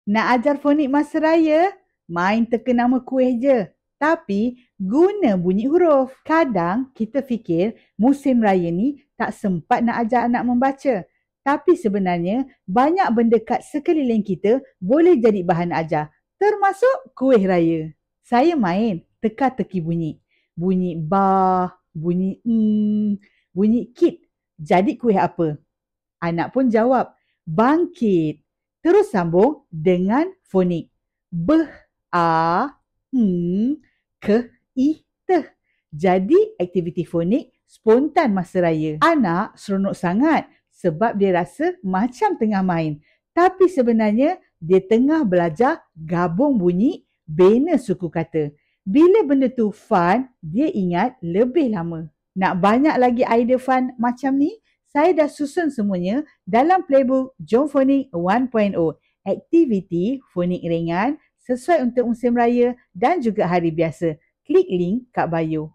Nak ajar fonik masa raya? Main teka nama kuih je. Tapi guna bunyi huruf. Kadang kita fikir musim raya ni tak sempat nak ajar anak membaca. Tapi sebenarnya banyak benda kat sekeliling kita boleh jadi bahan ajar. Termasuk kuih raya. Saya main teka-teki bunyi. Bunyi ba, bunyi bunyi kit. Jadi kuih apa? Anak pun jawab, bangkit. Terus sambung dengan fonik. Beh, a, ke, i, teh. Jadi aktiviti fonik spontan masa raya. Anak seronok sangat sebab dia rasa macam tengah main. Tapi sebenarnya dia tengah belajar gabung bunyi bina suku kata. Bila benda tu fun, dia ingat lebih lama. Nak banyak lagi idea fun macam ni? Saya dah susun semuanya dalam playbook Jom Fonik 1.0. Aktiviti fonik ringan sesuai untuk musim raya dan juga hari biasa. Klik link kat bio.